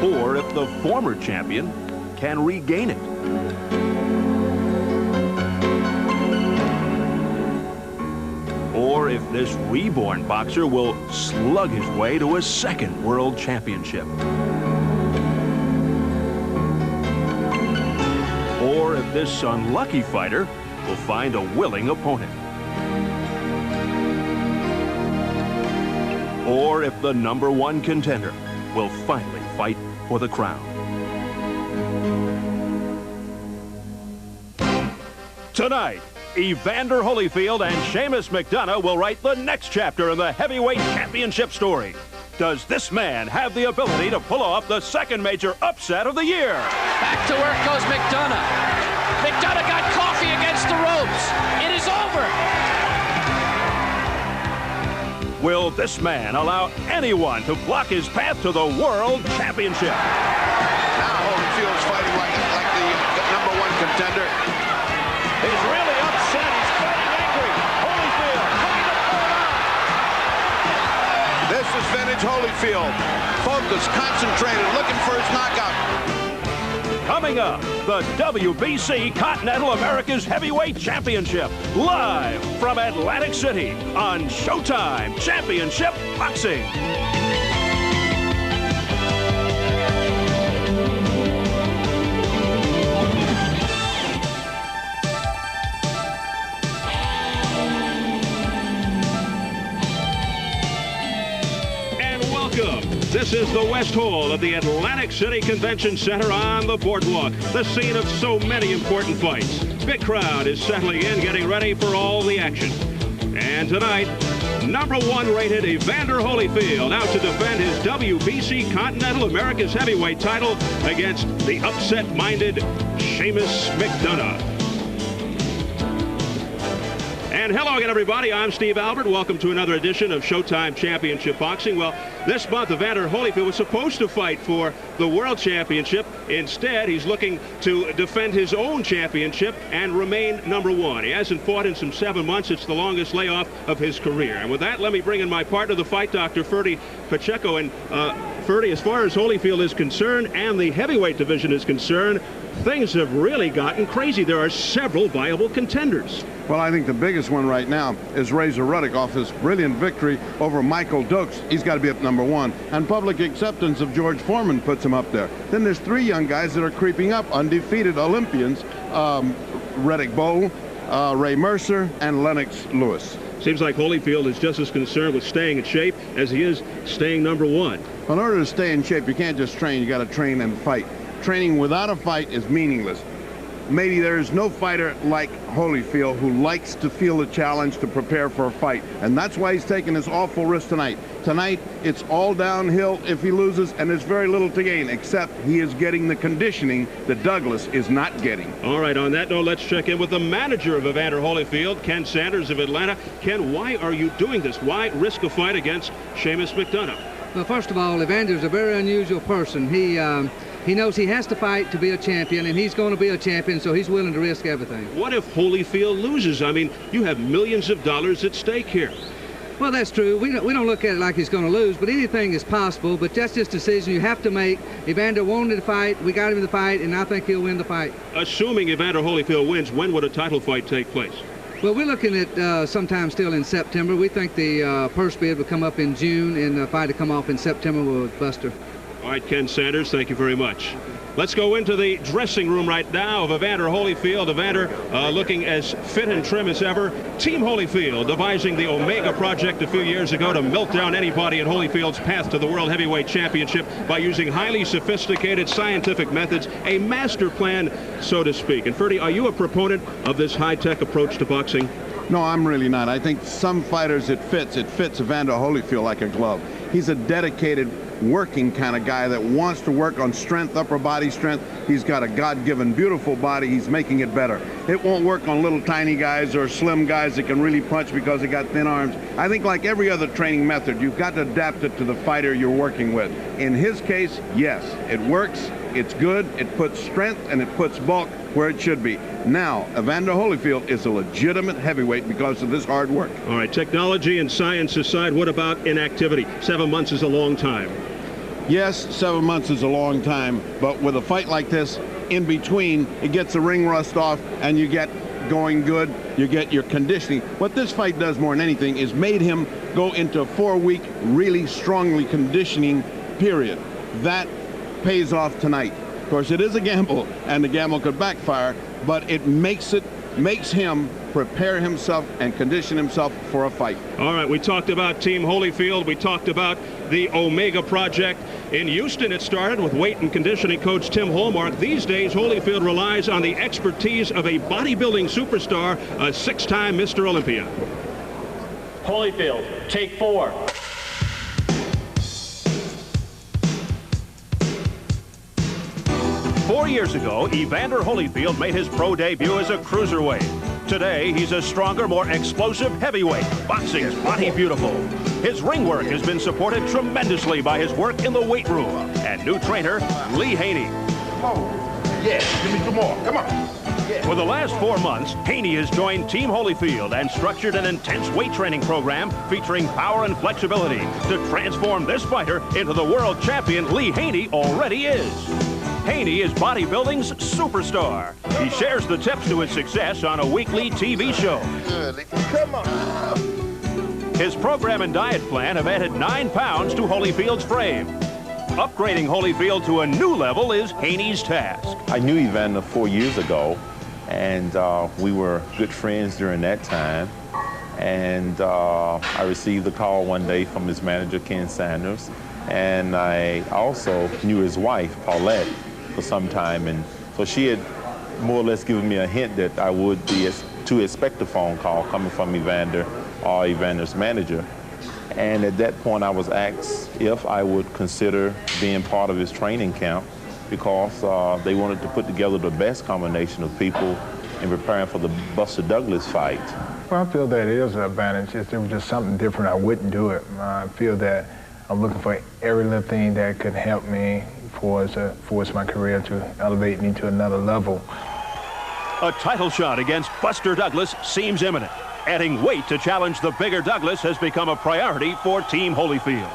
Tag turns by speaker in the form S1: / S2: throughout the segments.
S1: or if the former champion can regain it. Or if this reborn boxer will slug his way to a second world championship. Or if this unlucky fighter will find a willing opponent. Or if the #1 contender will finally fight for the crown. Tonight, Evander Holyfield and Seamus McDonough will write the next chapter in the heavyweight championship story. Does this man have the ability to pull off the second major upset of the year?
S2: Back to work goes McDonough. McDonough got coffee against the ropes. It is over.
S1: Will this man allow anyone to block his path to the world championship?
S3: Now Holyfield's fighting like the #1 contender.
S1: He's really upset. He's fighting angry. Holyfield looking to pull it out.
S3: This is vintage Holyfield. Focused, concentrated, looking for his knockout.
S1: Coming up, the WBC Continental America's Heavyweight Championship, live from Atlantic City on Showtime Championship Boxing. This is the West Hall of the Atlantic City Convention Center on the boardwalk, the scene of so many important fights. Big crowd is settling in, getting ready for all the action. And tonight, #1 rated Evander Holyfield out to defend his WBC Continental America's Heavyweight title against the upset-minded Seamus McDonough. And hello again, everybody. I'm Steve Albert. Welcome to another edition of Showtime Championship Boxing. Well, this month, Evander Holyfield was supposed to fight for the World Championship. Instead, he's looking to defend his own championship and remain #1. He hasn't fought in some 7 months. It's the longest layoff of his career. And with that, let me bring in my partner, the fight doctor, Ferdy Pacheco. And Ferdy, as far as Holyfield is concerned and the heavyweight division is concerned, things have really gotten crazy. There are several viable contenders.
S4: Well, I think the biggest one right now is Razor Ruddock off his brilliant victory over Michael Dukes. He's got to be up #1. And public acceptance of George Foreman puts him up there. Then there's 3 young guys that are creeping up, undefeated Olympians, Reddick Bowe, Ray Mercer, and Lennox Lewis.
S1: Seems like Holyfield is just as concerned with staying in shape as he is staying #1.
S4: In order to stay in shape, you can't just train, you got to train and fight. Training without a fight is meaningless. Maybe there is no fighter like Holyfield who likes to feel the challenge to prepare for a fight. And that's why he's taking this awful risk tonight. Tonight, it's all downhill if he loses, and there's very little to gain, except he is getting the conditioning that Douglas is not getting.
S1: All right, on that note, let's check in with the manager of Evander Holyfield, Ken Sanders of Atlanta. Ken, why are you doing this? Why risk a fight against Seamus McDonough?
S5: Well, first of all, Evander's a very unusual person. He knows he has to fight to be a champion, and he's going to be a champion, so he's willing to risk everything.
S1: What if Holyfield loses? I mean, you have millions of dollars at stake here.
S5: Well, that's true. We don't look at it like he's going to lose, but anything is possible. But that's just a decision you have to make. Evander wanted to fight. We got him to fight, and I think he'll win the fight.
S1: Assuming Evander Holyfield wins, when would a title fight take place?
S5: Well, we're looking at sometime still in September. We think the purse bid will come up in June, and the fight will come off in September with Buster.
S1: All right, Ken Sanders, thank you very much. Let's go into the dressing room right now of Evander Holyfield. Evander looking as fit and trim as ever. Team Holyfield devising the Omega Project a few years ago to melt down anybody in Holyfield's path to the World Heavyweight Championship by using highly sophisticated scientific methods, a master plan, so to speak. And Ferdy, are you a proponent of this high-tech approach to boxing?
S4: No, I'm really not. I think some fighters it fits Evander Holyfield like a glove. He's a dedicated working kind of guy that wants to work on strength, upper body strength. He's got a God-given beautiful body. He's making it better. It won't work on little tiny guys or slim guys that can really punch because they got thin arms. I think like every other training method, you've got to adapt it to the fighter you're working with. In his case, yes, it works, it's good, it puts strength and it puts bulk where it should be. Now, Evander Holyfield is a legitimate heavyweight because of this hard work.
S1: All right, technology and science aside, what about inactivity? 7 months is a long time.
S4: Yes, 7 months is a long time, but with a fight like this, in between, it gets the ring rust off, and you get going good, you get your conditioning. What this fight does more than anything is made him go into a 4-week, really strongly conditioning period. That pays off tonight. Of course, it is a gamble, and the gamble could backfire, but it makes him prepare himself and condition himself for a fight.
S1: All right, we talked about Team Holyfield. We talked about the Omega Project. In Houston, it started with weight and conditioning coach Tim Hallmark. These days, Holyfield relies on the expertise of a bodybuilding superstar, a 6-time Mr. Olympia.
S6: Holyfield, take 4.
S1: Four years ago, Evander Holyfield made his pro debut as a cruiserweight. Today, he's a stronger, more explosive heavyweight. Boxing's body beautiful. His ring work has been supported tremendously by his work in the weight room and new trainer Lee Haney.
S3: Yeah, give me 2 more. Come on. Yeah.
S1: For the last 4 months, Haney has joined Team Holyfield and structured an intense weight training program featuring power and flexibility to transform this fighter into the world champion Lee Haney already is. Haney is bodybuilding's superstar. He shares the tips to his success on a weekly TV show.
S3: Good. Come on.
S1: His program and diet plan have added 9 pounds to Holyfield's frame. Upgrading Holyfield to a new level is Haney's task.
S7: I knew Evander 4 years ago, and we were good friends during that time. And I received a call one day from his manager, Ken Sanders, and I also knew his wife, Paulette, for some time, and so she had more or less given me a hint that I would be to expect a phone call coming from Evander or Evander's manager. And at that point, I was asked if I would consider being part of his training camp because they wanted to put together the best combination of people in preparing for the Buster Douglas fight.
S8: Well, I feel that it is an advantage. If there was just something different, I wouldn't do it. I feel that I'm looking for every little thing that could help me towards my career to elevate me to another level.
S1: A title shot against Buster Douglas seems imminent. Adding weight to challenge the bigger Douglas has become a priority for Team Holyfield.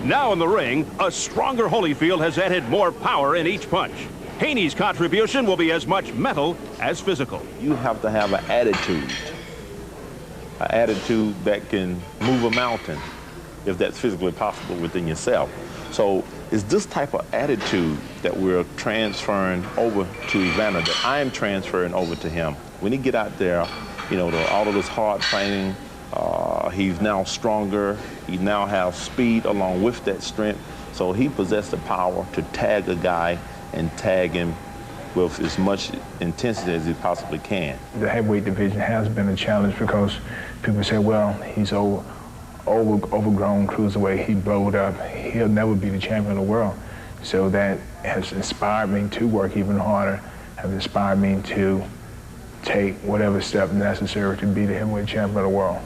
S1: Now in the ring, a stronger Holyfield has added more power in each punch. Haney's contribution will be as much mental as physical.
S7: You have to have an attitude that can move a mountain, if that's physically possible within yourself. So it's this type of attitude that we're transferring over to Evander, that I am transferring over to him. When he get out there, you know, all of this hard training, he's now stronger. He now has speed along with that strength. So he possesses the power to tag a guy and tag him with as much intensity as he possibly can.
S8: The heavyweight division has been a challenge because people say, well, he's overgrown cruiserweight, he blowed up, he'll never be the champion of the world. So that has inspired me to work even harder, has inspired me to take whatever step necessary to be the heavyweight champion of the world.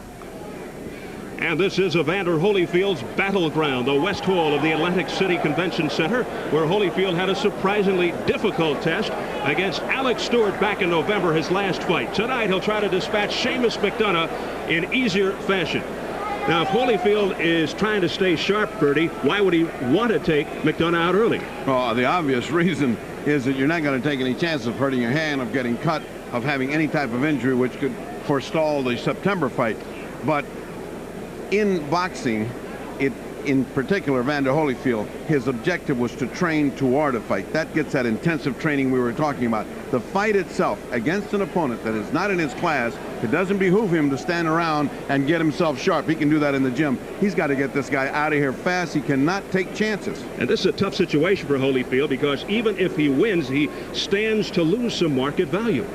S1: And this is Evander Holyfield's battleground, the West Hall of the Atlantic City Convention Center, where Holyfield had a surprisingly difficult test against Alex Stewart back in November, his last fight. Tonight, he'll try to dispatch Seamus McDonough in easier fashion. Now, if Holyfield is trying to stay sharp, Bertie, why would he want to take McDonough out early?
S4: Well, the obvious reason is that you're not going to take any chance of hurting your hand, of getting cut, of having any type of injury which could forestall the September fight. But in boxing, in particular, Evander Holyfield, his objective was to train toward a fight. That gets that intensive training we were talking about. The fight itself against an opponent that is not in his class, it doesn't behoove him to stand around and get himself sharp. He can do that in the gym. He's got to get this guy out of here fast. He cannot take chances.
S1: And this is a tough situation for Holyfield because even if he wins, he stands to lose some market value.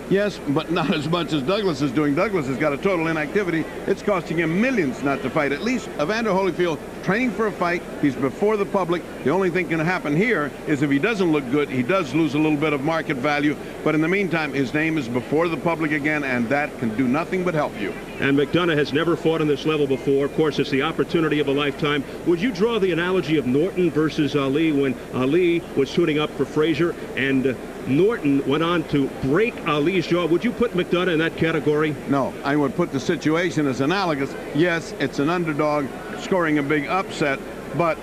S4: Yes, but not as much as Douglas is doing. Douglas has got a total inactivity. It's costing him millions not to fight. At least Evander Holyfield training for a fight. He's before the public. The only thing can happen here is if he doesn't look good, he does lose a little bit of market value. But in the meantime, his name is before the public again, and that can do nothing but help you.
S1: And McDonough has never fought on this level before. Of course, it's the opportunity of a lifetime. Would you draw the analogy of Norton versus Ali when Ali was tuning up for Frazier and Norton went on to break Ali's jaw? Would you put McDonough in that category?
S4: No, I would put the situation as analogous. Yes, it's an underdog scoring a big upset, But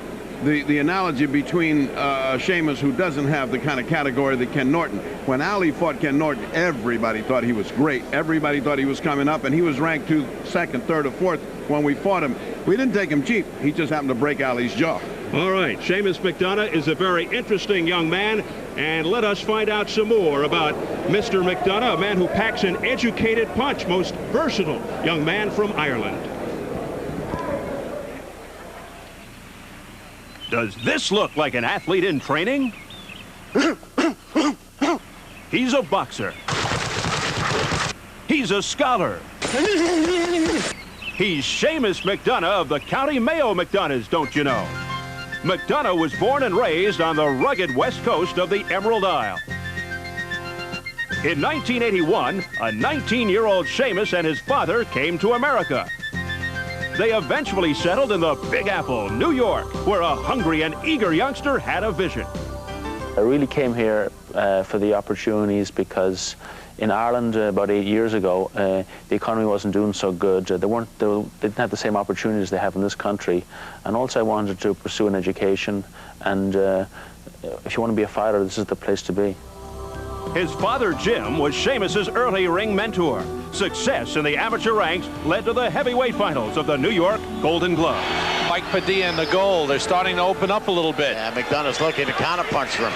S4: the analogy between Seamus, who doesn't have the kind of category that Ken Norton. When Ali fought Ken Norton, everybody thought he was great. Everybody thought he was coming up, and he was ranked second, third, or fourth when we fought him. We didn't take him cheap. He just happened to break Ali's jaw.
S1: All right, Seamus McDonough is a very interesting young man, and let us find out some more about Mr. McDonough, a man who packs an educated punch, most versatile young man from Ireland. Does this look like an athlete in training? He's a boxer. He's a scholar. He's Seamus McDonough of the County Mayo McDonoughs, don't you know? McDonough was born and raised on the rugged west coast of the Emerald Isle. In 1981, a 19-year-old Seamus and his father came to America. They eventually settled in the Big Apple, New York, where a hungry and eager youngster had a vision.
S9: I really came here for the opportunities because in Ireland about 8 years ago, the economy wasn't doing so good. They didn't have the same opportunities they have in this country. And also I wanted to pursue an education. And if you want to be a fighter, this is the place to be.
S1: His father, Jim, was Seamus's early ring mentor. Success in the amateur ranks led to the heavyweight finals of the New York Golden Glove.
S2: Mike Padilla in the goal. They're starting to open up a little bit.
S3: Yeah, McDonough's looking to counterpunch him.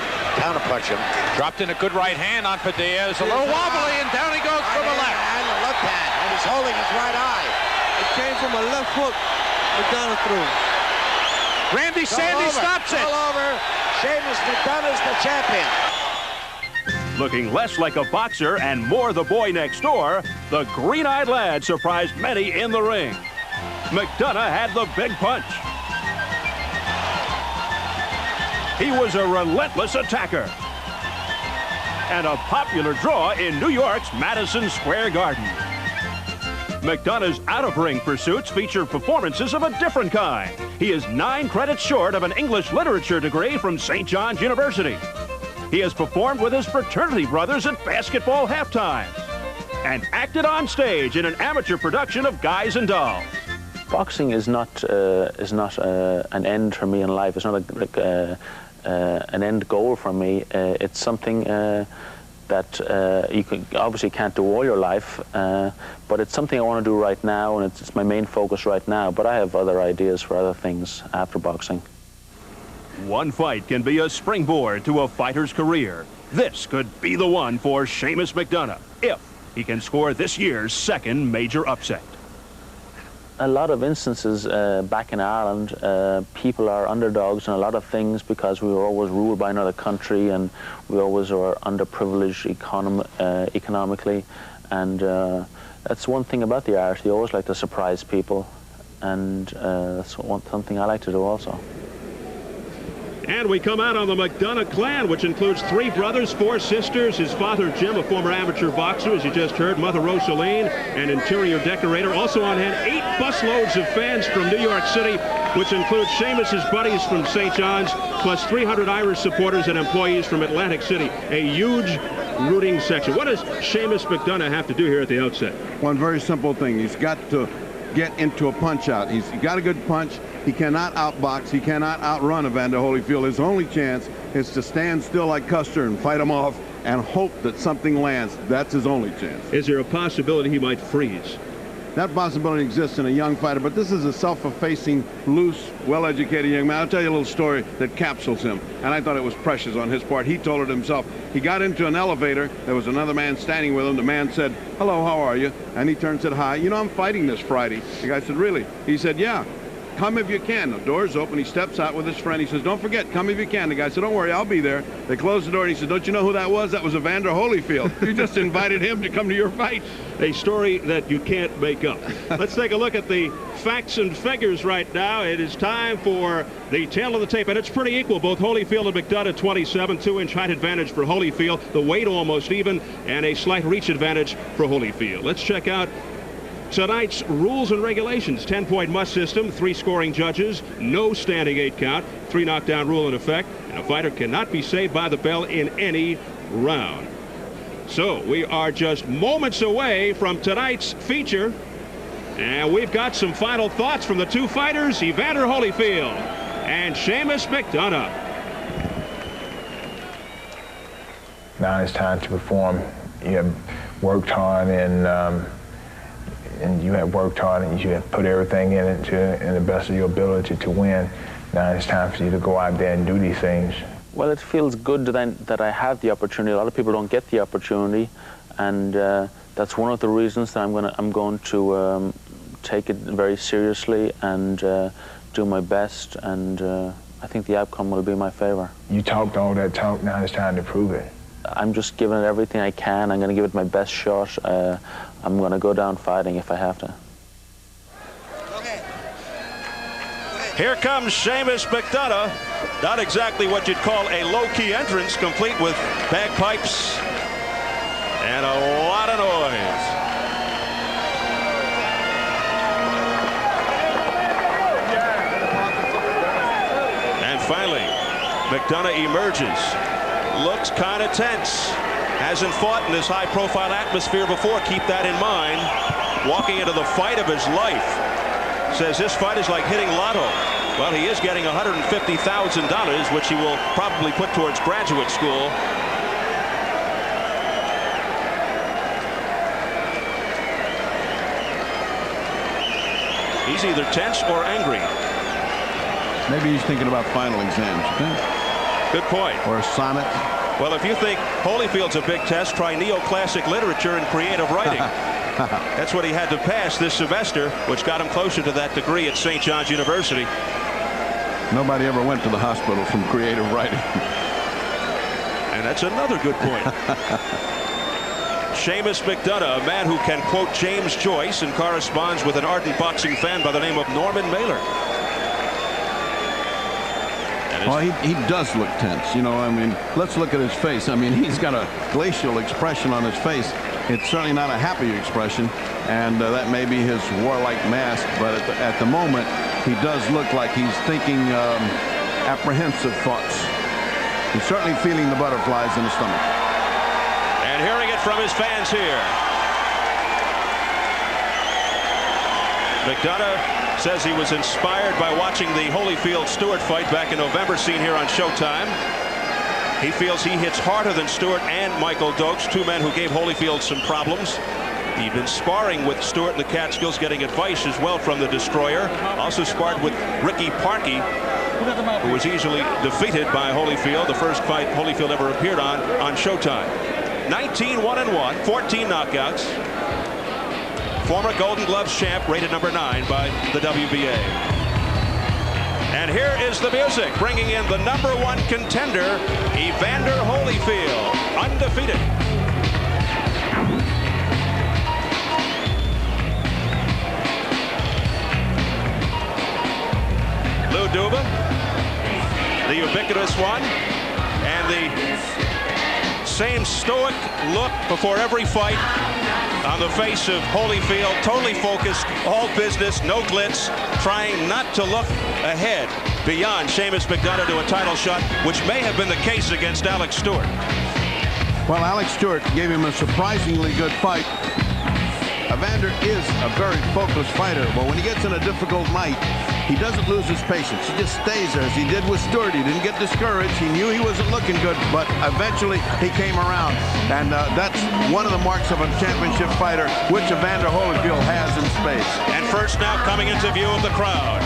S2: Dropped in a good right hand on Padilla. It's a little wobbly, and down he goes from the left.
S3: And the left hand, and he's holding his right eye.
S10: It came from a left hook. McDonough threw.
S2: Randy Sandy stops it.
S3: All over. Seamus McDonough's the champion.
S1: Looking less like a boxer and more the boy next door, the green-eyed lad surprised many in the ring. McDonough had the big punch. He was a relentless attacker and a popular draw in New York's Madison Square Garden. McDonough's out-of-ring pursuits feature performances of a different kind. He is 9 credits short of an English literature degree from St. John's University. He has performed with his fraternity brothers at basketball halftimes and acted on stage in an amateur production of Guys and Dolls.
S9: Boxing is not an end for me in life. It's not an end goal for me. It's something that you obviously can't do all your life, but it's something I want to do right now, and it's my main focus right now. But I have other ideas for other things after boxing.
S1: One fight can be a springboard to a fighter's career. This could be the one for Seamus McDonough, if he can score this year's second major upset.
S9: A lot of instances back in Ireland, people are underdogs in a lot of things because we were always ruled by another country and we always were underprivileged economically. And that's one thing about the Irish. They always like to surprise people, and that's something I like to do also.
S1: And we come out on the McDonough clan, which includes 3 brothers, 4 sisters. His father, Jim, a former amateur boxer, as you just heard. Mother, Rosaline, an interior decorator. Also on hand, 8 busloads of fans from New York City, which includes Seamus's buddies from St. John's, plus 300 Irish supporters and employees from Atlantic City. A huge rooting section. What does Seamus McDonough have to do here at the outset?
S4: One very simple thing. He's got to get into a punch-out. He's got a good punch. He cannot outbox. He cannot outrun Evander Holyfield. His only chance is to stand still like Custer and fight him off and hope that something lands. That's his only chance.
S1: Is there a possibility he might freeze?
S4: That possibility exists in a young fighter, but this is a self-effacing, loose, well-educated young man. I'll tell you a little story that capsules him, and I thought it was precious on his part. He told it himself. He got into an elevator. There was another man standing with him. The man said, "Hello, how are you?" And he turned and said, "Hi. You know, I'm fighting this Friday." The guy said, "Really?" He said, "Yeah. Come if you can." The door's open. He steps out with his friend. He says, "Don't forget, come if you can." The guy said, "Don't worry, I'll be there." They closed the door, and he said, "Don't you know who that was? That was Evander Holyfield. You just invited him to come to your fight."
S1: A story that you can't make up. Let's take a look at the facts and figures right now. It is time for the tail of the tape, and it's pretty equal. Both Holyfield and McDonough 27, 2-inch height advantage for Holyfield, the weight almost even, and a slight reach advantage for Holyfield. Let's check out tonight's rules and regulations. 10-point must system, 3 scoring judges, no standing 8 count, 3 knockdown rule in effect, and a fighter cannot be saved by the bell in any round. So we are just moments away from tonight's feature, and we've got some final thoughts from the 2 fighters. Evander Holyfield. and Seamus McDonough.
S8: Now it's time to perform. You have worked hard and you have worked hard and you have put everything in it in the best of your ability to win. Now it's time for you to go out there and do these things.
S9: Well, it feels good that I have the opportunity. A lot of people don't get the opportunity, and that's one of the reasons that I'm going to take it very seriously and do my best, and I think the outcome will be in my favor.
S8: You talked all that talk, now it's time to prove it.
S9: I'm just giving it everything I can. I'm going to give it my best shot. I'm going to go down fighting if I have to.
S1: Here comes Seamus McDonough. Not exactly what you'd call a low-key entrance, complete with bagpipes and a lot of noise. And finally, McDonough emerges. Looks kind of tense. Hasn't fought in this high-profile atmosphere before. Keep that in mind. Walking into the fight of his life. Says this fight is like hitting lotto. Well, he is getting $150,000, which he will probably put towards graduate school. He's either tense or angry.
S4: Maybe he's thinking about final exams, you think?
S1: Good point.
S4: Or a sonnet.
S1: Well, if you think Holyfield's a big test, try neoclassic literature and creative writing. That's what he had to pass this semester, which got him closer to that degree at St. John's University.
S4: Nobody ever went to the hospital from creative writing.
S1: And that's another good point. Seamus McDonough, a man who can quote James Joyce and corresponds with an ardent boxing fan by the name of Norman Mailer.
S4: Well, he does look tense. You know, I mean, let's look at his face. I mean, he's got a glacial expression on his face. It's certainly not a happy expression, and that may be his warlike mask, but at the moment, he does look like he's thinking apprehensive thoughts. He's certainly feeling the butterflies in his stomach.
S1: And hearing it from his fans here. McDonough says he was inspired by watching the Holyfield-Stewart fight back in November, seen here on Showtime. He feels he hits harder than Stewart and Michael Dokes, two men who gave Holyfield some problems. He'd been sparring with Stewart in the Catskills, getting advice as well from the Destroyer. Also sparred with Ricky Parkey, who was easily defeated by Holyfield, the first fight Holyfield ever appeared on Showtime. 19-1-1, 14 knockouts. Former Golden Gloves champ, rated number 9 by the WBA. And here is the music, bringing in the #1 contender, Evander Holyfield, undefeated. Lou Duva, the ubiquitous one, and the same stoic look before every fight on the face of Holyfield, totally focused, all business, no glitz, trying not to look ahead beyond Seamus McDonough to a title shot, which may have been the case against Alex Stewart.
S4: Well, Alex Stewart gave him a surprisingly good fight. Evander is a very focused fighter, but when he gets in a difficult night, he doesn't lose his patience. He just stays there, as he did with Stewart. He didn't get discouraged. He knew he wasn't looking good, but eventually he came around. And that's one of the marks of a championship fighter, which Evander Holyfield has in spades.
S1: And first now coming into view of the crowd.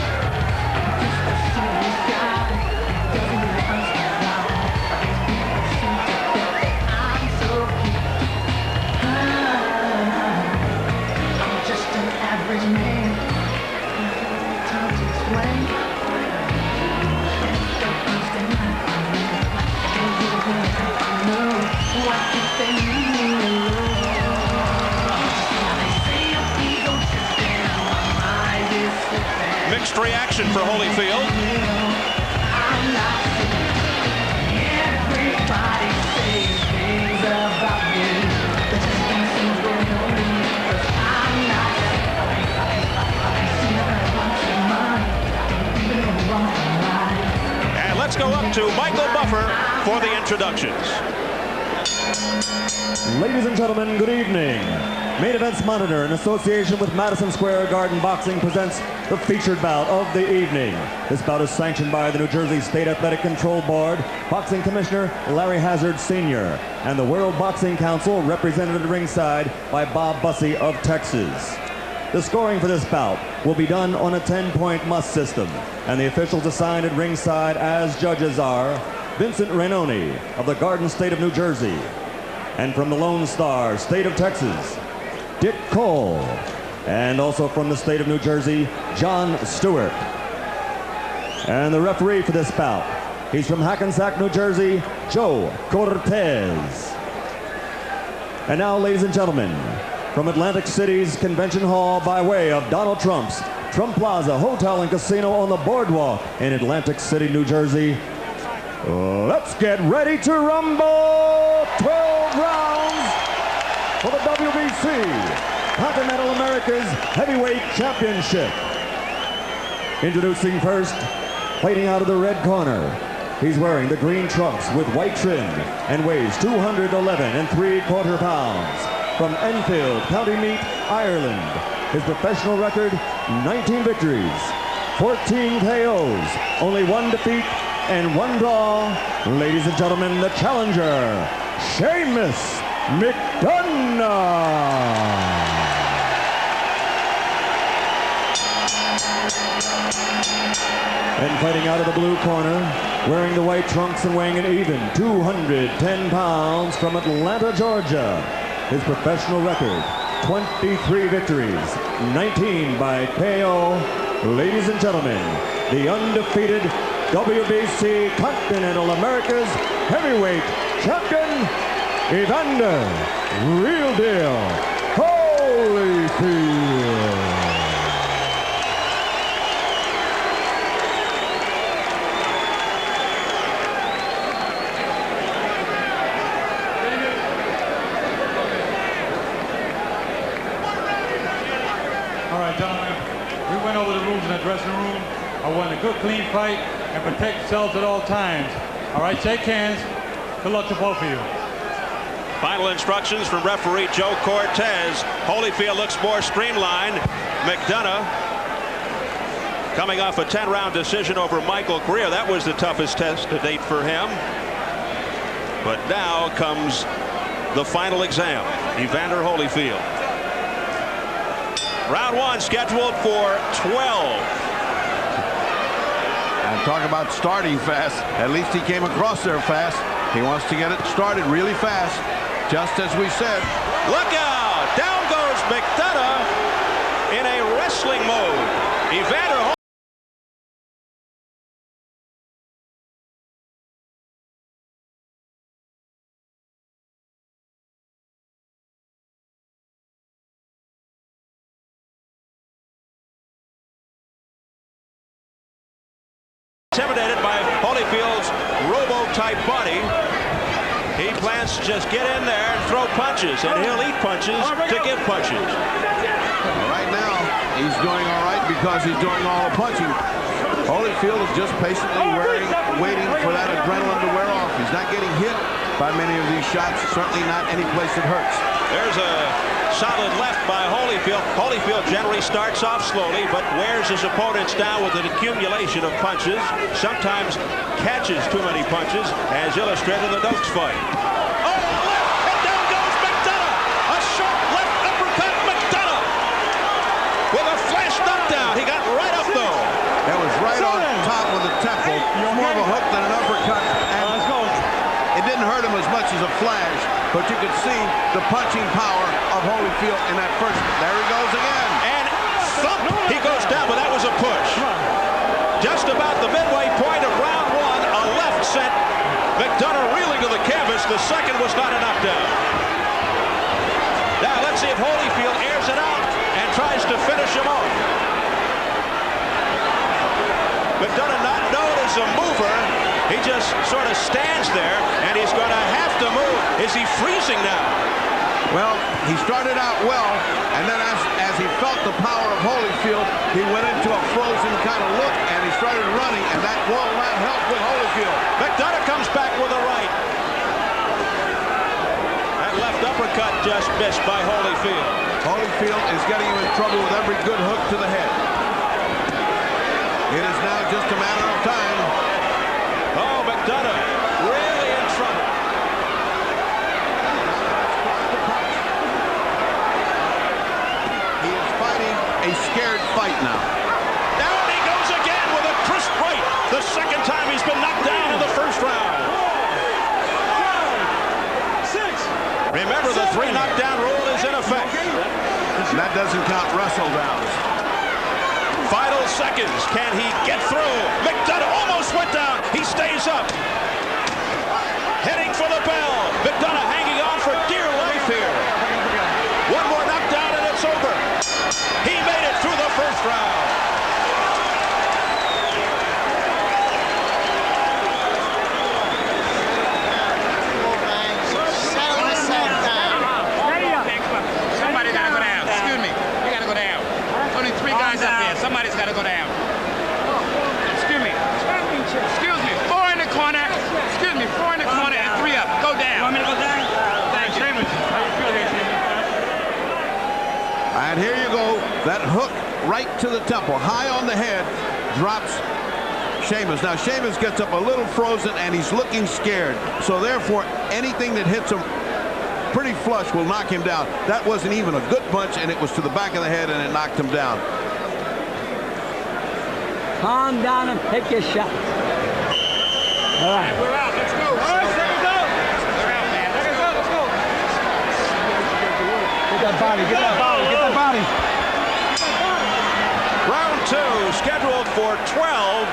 S1: Mixed reaction for Holyfield. And let's go up to Michael Buffer for the introductions.
S11: Ladies and gentlemen, good evening. Main Events Monitor, in association with Madison Square Garden Boxing, presents the featured bout of the evening. This bout is sanctioned by the New Jersey State Athletic Control Board, Boxing Commissioner Larry Hazard Sr., and the World Boxing Council, represented at ringside by Bob Bussey of Texas. The scoring for this bout will be done on a 10-point must system, and the officials assigned at ringside as judges are Vincent Rainoni of the Garden State of New Jersey, and from the Lone Star State of Texas, Dick Cole, and also from the state of New Jersey, John Stewart. And the referee for this bout, he's from Hackensack, New Jersey, Joe Cortez. And now, ladies and gentlemen, from Atlantic City's Convention Hall by way of Donald Trump's Trump Plaza Hotel and Casino on the Boardwalk in Atlantic City, New Jersey, let's get ready to rumble. 12 rounds for the WBC Continental America's Heavyweight Championship. Introducing first, fighting out of the red corner. He's wearing the green trunks with white trim and weighs 211 3/4 pounds. From Enfield, County Meath, Ireland. His professional record, 19 victories, 14 KOs, only 1 defeat and 1 draw. Ladies and gentlemen, the challenger, Seamus McDonough. And fighting out of the blue corner, wearing the white trunks and weighing an even 210 pounds, from Atlanta, Georgia. His professional record, 23 victories, 19 by KO. Ladies and gentlemen, the undefeated WBC Continental America's Heavyweight Champion, Evander, Real Deal, Holyfield.
S12: Dressing room. I want a good, clean fight and protect yourselves at all times. All right, shake hands. Good luck to both of you.
S1: Final instructions from referee Joe Cortez. Holyfield looks more streamlined. McDonough coming off a 10-round decision over Michael Greer. That was the toughest test to date for him. But now comes the final exam. Evander Holyfield. Round 1 scheduled for 12.
S4: And talk about starting fast. At least he came across there fast. He wants to get it started really fast, just as we said.
S1: Look out! Down goes McDonough in a wrestling mode. Evander intimidated by Holyfield's robo-type body. He plans to just get in there and throw punches, and he'll eat punches to give punches.
S4: Right now, he's doing all right because he's doing all the punching. Holyfield is just patiently waiting for that adrenaline to wear off. He's not getting hit by many of these shots, certainly not any place that hurts.
S1: There's a solid left by Holyfield. Holyfield generally starts off slowly, but wears his opponents down with an accumulation of punches, sometimes catches too many punches, as illustrated in the Dokes fight. Oh, left, and down goes McDonough! A short left uppercut, McDonough! With a flash knockdown, he got right up though.
S4: That was right on top of the temple, more of a hook than an uppercut, and it didn't hurt him as much as a flash. But you could see the punching power of Holyfield in that first. There he goes again.
S1: And thump! He goes down, but that was a push. Just about the midway point of round 1, a left sent McDonough reeling to the canvas. The second was not a knockdown. Now let's see if Holyfield airs it out and tries to finish him off. McDonough not known as a mover. He just sort of stands there, and he's going to have to move. Is he freezing now?
S4: Well, he started out well, and then as he felt the power of Holyfield, he went into a frozen kind of look, and he started running, and that will not help with Holyfield.
S1: McDonough comes back with a right. That left uppercut just missed by Holyfield.
S4: Holyfield is getting him in trouble with every good hook to the head. It is now just a matter of time.
S1: Oh, McDonough really in trouble.
S4: He is fighting a scared fight now.
S1: Down he goes again with a crisp right. The second time he's been knocked down in the first round.
S12: 5, 6.
S1: Remember, the 3 knockdown rule is in effect.
S4: And that doesn't count wrestle downs.
S1: Final seconds. Can he get through? McDonough almost went down. He stays up. Heading for the bell. McDonough hanging on for dear life here. One more knockdown and it's over. He made it through the first round.
S13: Somebody gotta go down. Excuse me. You gotta go down. There's only 3 guys up there. Somebody's gotta go down. Excuse me. Excuse me. 4 in the corner. Excuse me. 4 in the corner and 3 up. Go down. Want me to go down? Thank you. Seamus, how you feel here, Seamus?
S4: And here you go. That hook right to the temple, high on the head, drops Seamus. Now, Seamus gets up a little frozen, and he's looking scared. So, therefore, anything that hits him pretty flush will knock him down. That wasn't even a good punch, and it was to the back of the head, and it knocked him down.
S14: Calm down and pick your shot. All right.
S12: We're out. Let's go. All right, second up. We're out, man. Let's go. Let's go.
S14: Get that body. Get that body. Get that body.
S1: Round 2 scheduled for 12.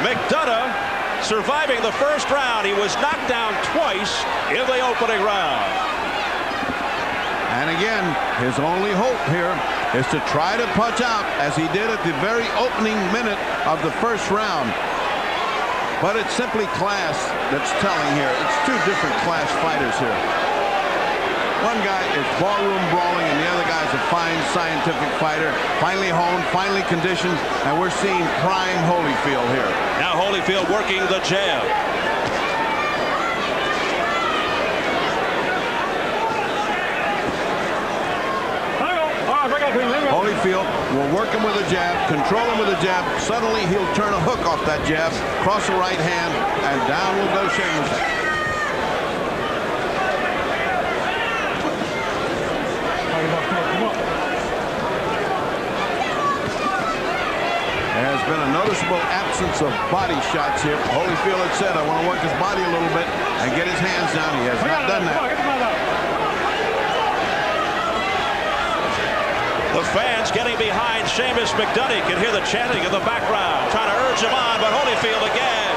S1: McDonough surviving the first round. He was knocked down twice in the opening round.
S4: And again, his only hope here is to try to punch out as he did at the very opening minute of the first round. But it's simply class that's telling here. It's 2 different class fighters here. One guy is ballroom brawling, and the other guy's a fine scientific fighter, finely honed, finely conditioned, and we're seeing prime Holyfield here.
S1: Now Holyfield working the jab.
S4: Holyfield will work him with a jab, control him with a jab. Suddenly he'll turn a hook off that jab, cross the right hand, and down will go Seamus. There's been a noticeable absence of body shots here. Holyfield had said, I want to work his body a little bit and get his hands down. He has not done that.
S1: The fans getting behind Seamus McDonough. Can hear the chanting in the background, trying to urge him on, but Holyfield again.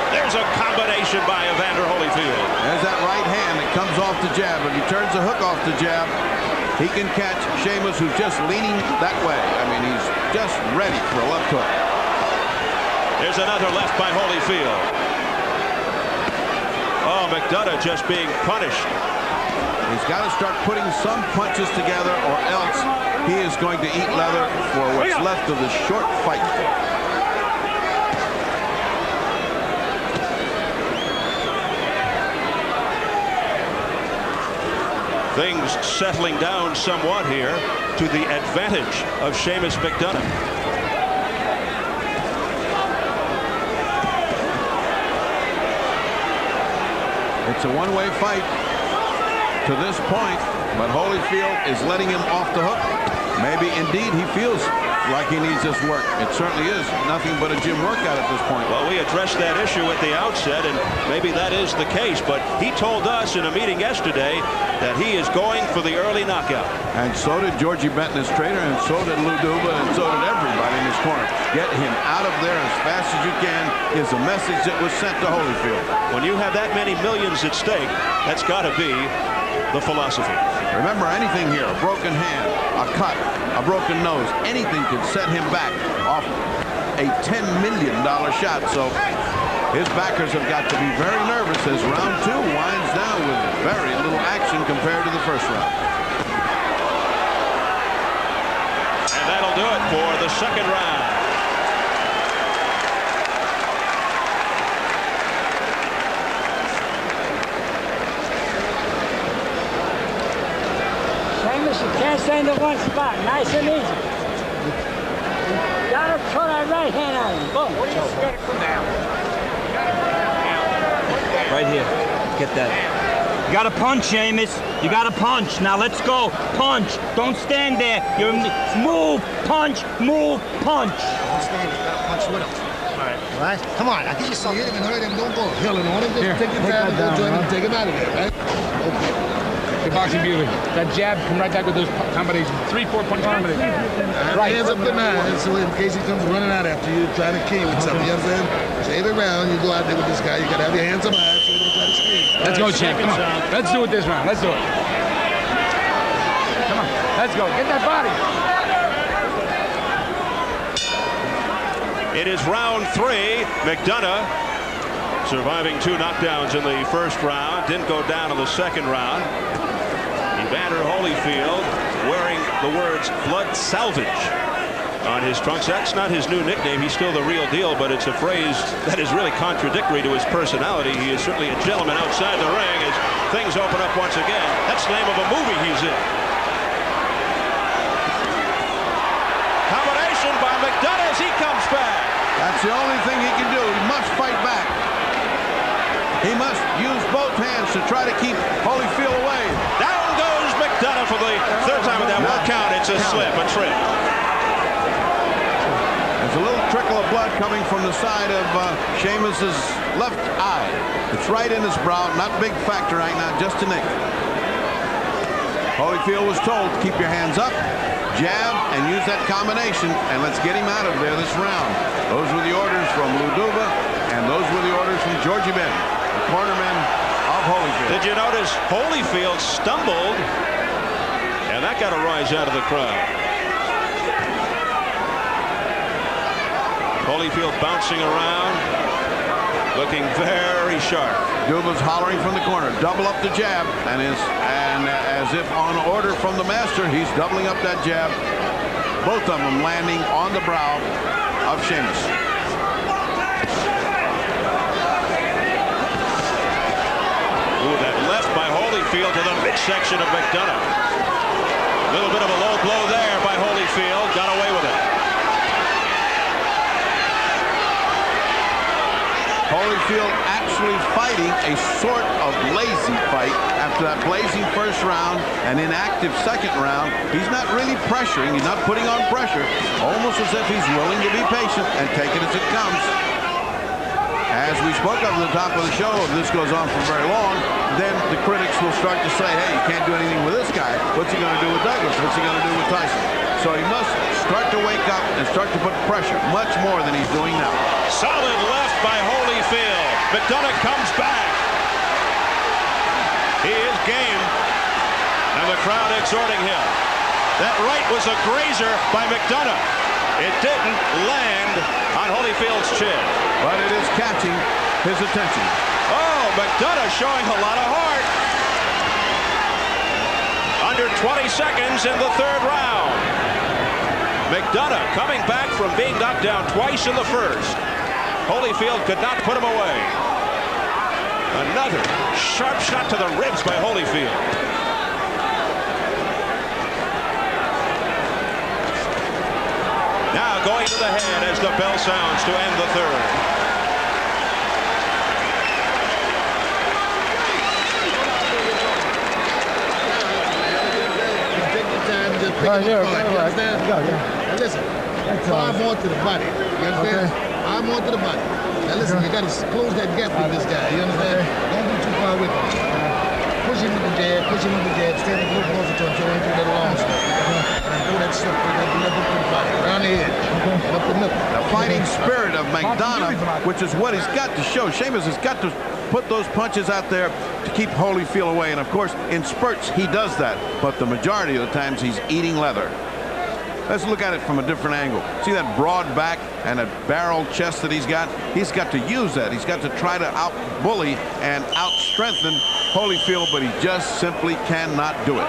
S1: There's a combination by Evander Holyfield.
S4: There's that right hand that comes off the jab. If he turns the hook off the jab, he can catch Seamus, who's just leaning that way. I mean, he's just ready for a left hook.
S1: There's another left by Holyfield. Oh, McDonough just being punished.
S4: He's got to start putting some punches together, or else he is going to eat leather for what's left of the short fight.
S1: Things settling down somewhat here to the advantage of Seamus McDonough.
S4: It's a one-way fight to this point, but Holyfield is letting him off the hook. Maybe indeed he feels like he needs this work. It certainly is nothing but a gym workout at this point.
S1: Well, we addressed that issue at the outset, and maybe that is the case, but he told us in a meeting yesterday that he is going for the early knockout.
S4: And so did Georgie Benton, his trainer, and so did Lou Duba, and so did everybody in his corner. Get him out of there as fast as you can is the message that was sent to Holyfield.
S1: When you have that many millions at stake, that's got to be the philosophy.
S4: Remember, anything here, a broken hand, a cut, a broken nose, anything could set him back off a $10 million shot. So his backers have got to be very nervous as round 2 winds down with very little action compared to the first round.
S1: And that'll do it for the second round.
S14: stay in the one spot, nice and easy. Gotta throw that right hand on him. Boom.
S15: Right here. Get that. You gotta punch, Seamus. You gotta punch. Now let's go. Punch. Don't stand there. You're move, punch, move, punch.
S16: Don't stand there. You gotta punch with him. All right? Come on. I think you saw him and hurt him. Don't go healing on him. Just take your time and go join him and take him out of there, right? Okay.
S13: The boxing beauty. That jab come right back with those combinations. 3-4 punch combinations.
S16: Right. Hands up the nine, so in case he comes running out after you, trying to kill you with something, you understand? Save it around, you go out there with this guy, you gotta have your hands up high so you don't try to scream.
S13: Let's go, champ. Come on. Let's do it this round. Let's do it. Come on. Let's go. Get that body.
S1: It is round 3. McDonough surviving 2 knockdowns in the first round. Didn't go down in the second round. Evander Holyfield wearing the words "blood salvage" on his trunks. That's not his new nickname. He's still the real deal, but it's a phrase that is really contradictory to his personality. He is certainly a gentleman outside the ring as things open up once again. That's the name of a movie he's in. Combination by McDonough as he comes back.
S4: That's the only thing he can do. He must fight back. He must use both hands to try to keep Holyfield away.
S1: Down goes McDonough for the third time with that one count. It's a slip, a trip.
S4: There's a little trickle of blood coming from the side of Seamus's left eye. It's right in his brow. Not a big factor right now, just a nick. Holyfield was told to keep your hands up, jab, and use that combination, and let's get him out of there this round. Those were the orders from Luduba, and those were the orders from Georgie Ben, the cornerman of Holyfield.
S1: Did you notice Holyfield stumbled, and that got a rise out of the crowd. Holyfield bouncing around, looking very sharp.
S4: Duba's hollering from the corner, double up the jab, and as if on order from the master, he's doubling up that jab. Both of them landing on the brow of Seamus.
S1: Ooh, that left by Holyfield to the midsection of McDonough. A little bit of a low blow there by Holyfield. Got away with it.
S4: Holyfield actually fighting a sort of lazy fight after that blazing first round and inactive second round. He's not really pressuring. He's not putting on pressure. Almost as if he's willing to be patient and take it as it comes. As we spoke of at the top of the show, if this goes on for very long, then the critics will start to say, hey, you can't do anything with this guy. What's he going to do with Douglas? What's he going to do with Tyson? So he must start to wake up and start to put pressure, much more than he's doing now.
S1: Solid left by Holyfield. McDonough comes back. He is game. And the crowd exhorting him. That right was a grazer by McDonough. It didn't land on Holyfield's chin.
S4: But it is catching his attention.
S1: Oh, McDonough showing a lot of heart. Under 20 seconds in the third round. McDonough coming back from being knocked down twice in the first. Holyfield could not put him away. Another sharp shot to the ribs by Holyfield. Now going to the head as the bell sounds to end the third.
S16: Take your time, just pick him apart, you understand? Now listen, arm on to the body, you understand? Arm on to the body. Now listen, you got to close that gap with this guy, you understand? Don't be too far with him. Push him with the jab, stand a little closer to him so he don't do that long stuff. And throw that stuff, around the head, up the middle.
S4: The fighting spirit of McDonough, which is what he's got to show. Seamus has got to put those punches out there to keep Holyfield away. And of course, in spurts, he does that. But the majority of the times, he's eating leather. Let's look at it from a different angle. See that broad back and that barrel chest that he's got? He's got to use that. He's got to try to out-bully and out-strengthen Holyfield, but he just simply cannot do it.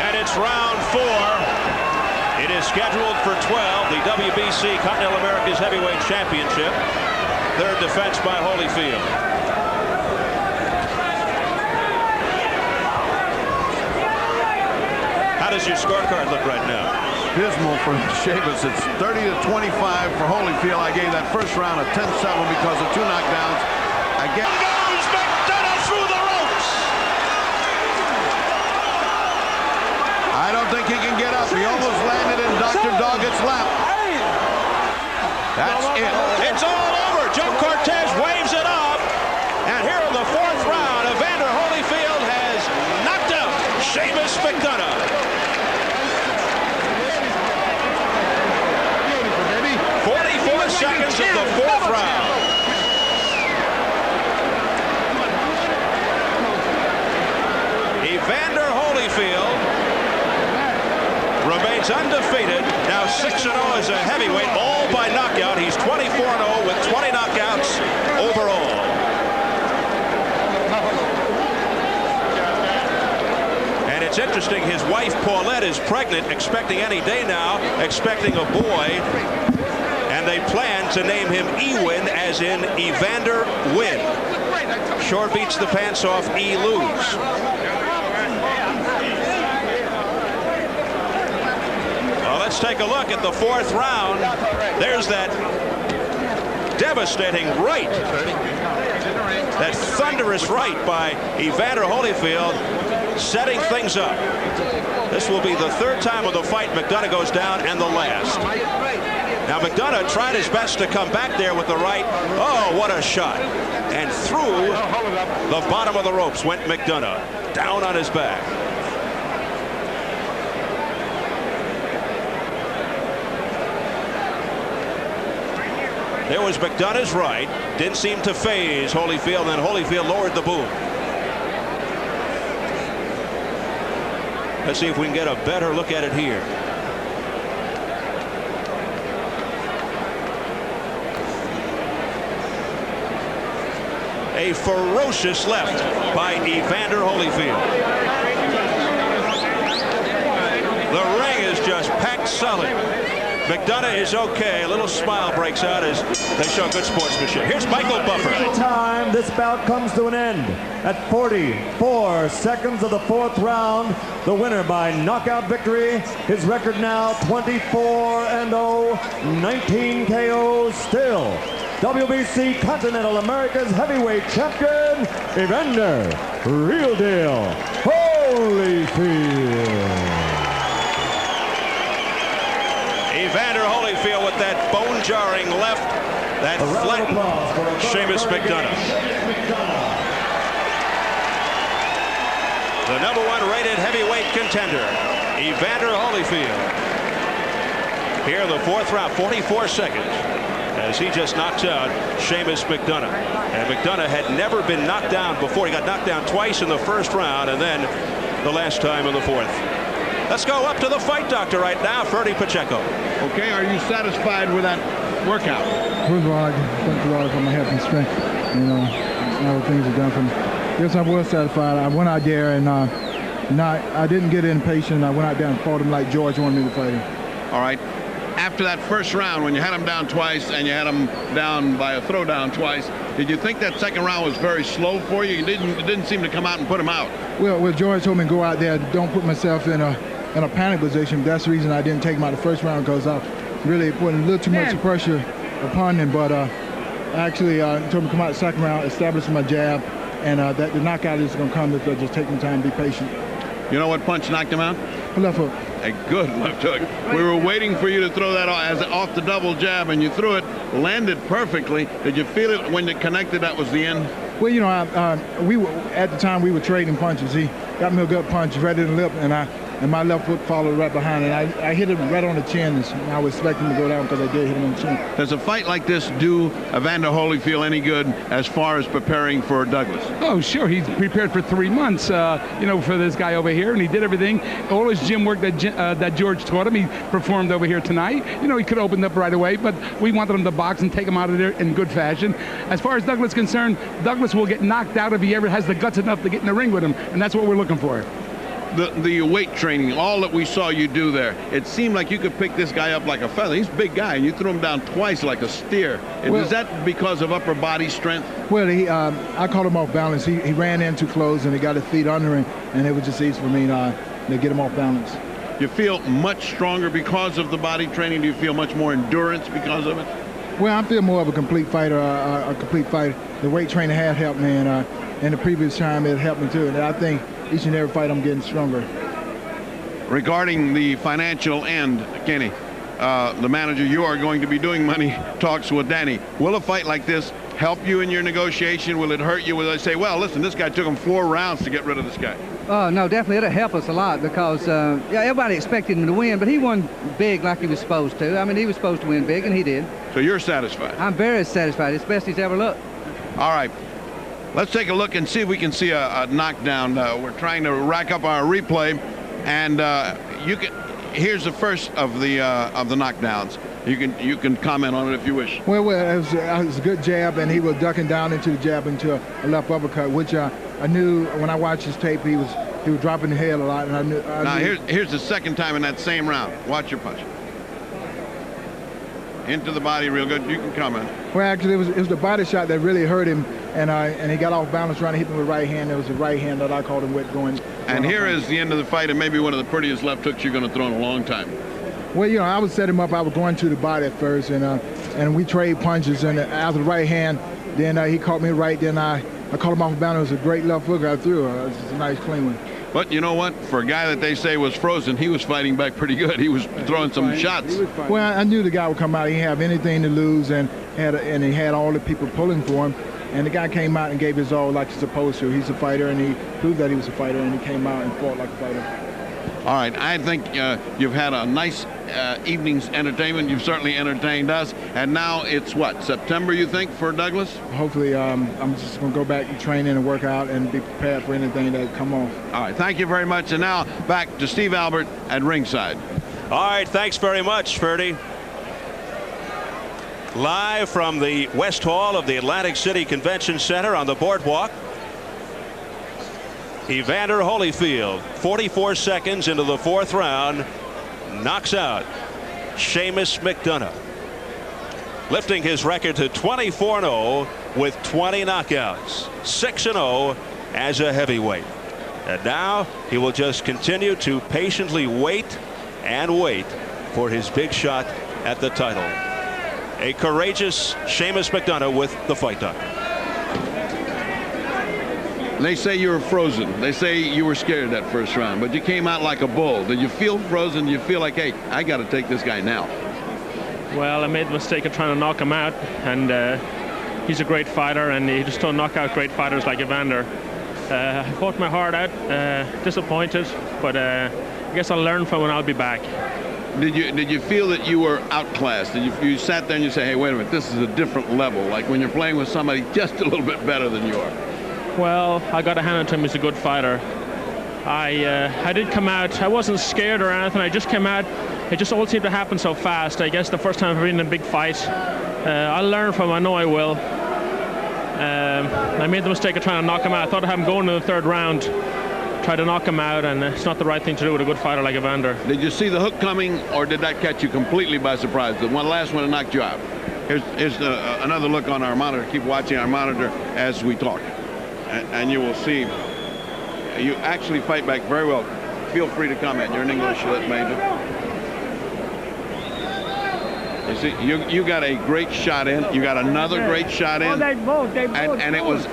S1: And it's round 4. It is scheduled for 12, the WBC Continental America's Heavyweight Championship. Third defense by Holyfield. your scorecard look right now?
S4: Dismal for Seamus. It's 30-25 for Holyfield. I gave that first round a 10-7 because of 2 knockdowns. Again
S1: goes McDonough through the ropes.
S4: I don't think he can get up. He almost landed in Dr. Doggett's lap. That's it.
S1: It's all over. Joe Cortez waves it off. And here in the 4th round, Evander Holyfield has knocked out Seamus McDonough. 44 seconds of the 4th round. Evander Holyfield remains undefeated. Now 6-0 as a heavyweight, all by knockout. He's 24-0 with 20 knockouts overall. And it's interesting, his wife Paulette is pregnant, expecting any day now, expecting a boy. And they plan to name him Ewin, as in Evander Win. Sure beats the pants off E. Lose. Well, let's take a look at the 4th round. There's that devastating right. That thunderous right by Evander Holyfield, setting things up. This will be the 3rd time of the fight McDonough goes down, and the last. Now McDonough tried his best to come back there with the right. Oh, what a shot. And through the bottom of the ropes went McDonough, down on his back. There was McDonough's right. Didn't seem to phase Holyfield, and then Holyfield lowered the boom. Let's see if we can get a better look at it here. A ferocious left by Evander Holyfield. The ring is just packed solid. McDonough is okay. A little smile breaks out as they show good sportsmanship. Here's Michael Buffer.
S11: Time, this bout comes to an end. At 44 seconds of the 4th round, the winner by knockout victory. His record now 24-0, 19 KOs still. WBC Continental America's heavyweight champion, Evander Real Deal Holyfield.
S1: Evander Holyfield with that bone-jarring left that flattened Seamus McDonough. The #1 rated heavyweight contender, Evander Holyfield. Here in the 4th round, 44 seconds, as he just knocks out Seamus McDonough. And McDonough had never been knocked down before. He got knocked down twice in the 1st round, and then the last time in the 4th. Let's go up to the fight doctor right now, Ferdy Pacheco.
S4: Okay, are you satisfied with that workout?
S17: First of all, I thank the Lord for my health and strength. You know, all the things He's done for me. Yes, I was satisfied. I went out there and I didn't get impatient. I went out there and fought him like George wanted me to fight him.
S4: All right. After that 1st round, when you had him down twice and you had him down by a throwdown twice, did you think that 2nd round was very slow for you? It didn't seem to come out and put him out.
S17: Well, George told me to go out there, don't put myself in a panic position. That's the reason I didn't take him out the 1st round, because I really put a little too much pressure upon him. But actually, told me to come out the 2nd round, establish my jab, and that the knockout is going to come if I just take my time, be patient.
S4: You know what punch knocked him out?
S17: A left hook.
S4: A good left hook. We were waiting for you to throw that off the double jab, and you threw it, landed perfectly. Did you feel it when it connected? That was the end.
S17: Well, you know, at the time we were trading punches. He got me a good punch right in the lip, and my left foot followed right behind it. I hit him right on the chin, and I was expecting him to go down because I did hit him on the chin.
S4: Does a fight like this do Evander Holyfield any good as far as preparing for Douglas?
S18: Oh, sure. He's prepared for 3 months, you know, for this guy over here, and he did everything. All his gym work that George taught him, he performed over here tonight. You know, he could have opened up right away, but we wanted him to box and take him out of there in good fashion. As far as Douglas is concerned, Douglas will get knocked out if he ever has the guts enough to get in the ring with him, and that's what we're looking for.
S4: The weight training, all that we saw you do there, it seemed like you could pick this guy up like a feather. He's a big guy, and you threw him down twice like a steer. Well, is that because of upper body strength?
S17: Well, I caught him off balance. He ran in too close, and he got his feet under him, and it was just easy for me to get him off balance.
S4: you feel much stronger because of the body training? Do you feel much more endurance because of it?
S17: Well, I feel more of a complete fighter. The weight training has helped me, and the previous time it helped me too. And I think each and every fight I'm getting stronger.
S4: Regarding the financial end, Kenny, the manager, you are going to be doing money talks with Danny. Will a fight like this help you in your negotiation? Will it hurt you? Will they say, well, listen, this guy took him 4 rounds to get rid of this guy?
S5: No, definitely it'll help us a lot because yeah, everybody expected him to win, but he won big like he was supposed to. I mean, he was supposed to win big, and he did.
S4: So you're satisfied?
S5: I'm very satisfied. It's the best he's ever looked.
S4: All right. Let's take a look and see if we can see a knockdown. We're trying to rack up our replay, and here's the first of the knockdowns. You can comment on it if you wish.
S17: Well, it was a good jab, and he was ducking down into the jab into a left uppercut, which I knew when I watched his tape he was dropping the head a lot, and I knew.
S4: Now here's the second time in that same round. Watch your punch. Into the body real good. You can comment.
S17: Well, actually, it was the body shot that really hurt him, and he got off balance trying to hit me with the right hand. It was the right hand that I caught him with going.
S4: And here is the end of the fight, and maybe one of the prettiest left hooks you're going to throw in a long time.
S17: Well, you know, I would set him up. I was going to the body at first, and we trade punches. And after the right hand, then he caught me right. Then I caught him off balance. It was a great left hook I threw. It was a nice clean one.
S4: But you know what? For a guy that they say was frozen, he was fighting back pretty good. He was throwing some shots.
S17: Well, I knew the guy would come out. He didn't have anything to lose, and he had all the people pulling for him. And the guy came out and gave his all like he's supposed to. He's a fighter, and he proved that he was a fighter, and he came out and fought like a fighter.
S4: All right, I think you've had a nice evening's entertainment. You've certainly entertained us. And now it's what, September, you think, for Douglas?
S17: Hopefully, I'm just going to go back and train and work out and be prepared for anything that come off.
S4: All right, thank you very much. And now back to Steve Albert at ringside.
S1: All right, thanks very much, Ferdy. Live from the West Hall of the Atlantic City Convention Center on the boardwalk. Evander Holyfield, 44 seconds into the 4th round, knocks out Seamus McDonough, lifting his record to 24-0 with 20 knockouts, 6-0 as a heavyweight. And now he will just continue to patiently wait and wait for his big shot at the title. A courageous Seamus McDonough with the Fight Doctor.
S4: They say you were frozen. They say you were scared that first round, but you came out like a bull. Did you feel frozen? Did you feel like, hey, I got to take this guy now?
S6: Well, I made the mistake of trying to knock him out, and he's a great fighter, and you just don't knock out great fighters like Evander. I fought my heart out, disappointed, but I guess I'll learn from it and I'll be back.
S4: Did you feel that you were outclassed? Did you sat there and you say, hey, wait a minute, this is a different level, like when you're playing with somebody just a little bit better than you are?
S6: Well, I got to hand it to him. He's a good fighter. I did come out. I wasn't scared or anything. I just came out. It just all seemed to happen so fast. I guess the first time I've been in a big fight. I'll learn from him. I know I will. I made the mistake of trying to knock him out. I thought I'd have him going in the 3rd round. Try to knock him out, and it's not the right thing to do with a good fighter like Evander.
S4: Did you see the hook coming, or did that catch you completely by surprise? The last one that knocked you out. Here's another look on our monitor. Keep watching our monitor as we talk. And you will see you actually fight back very well. Feel free to comment. You're an English major. You see, you got a great shot in. You got another great shot in.
S14: Oh, they both.
S4: And it was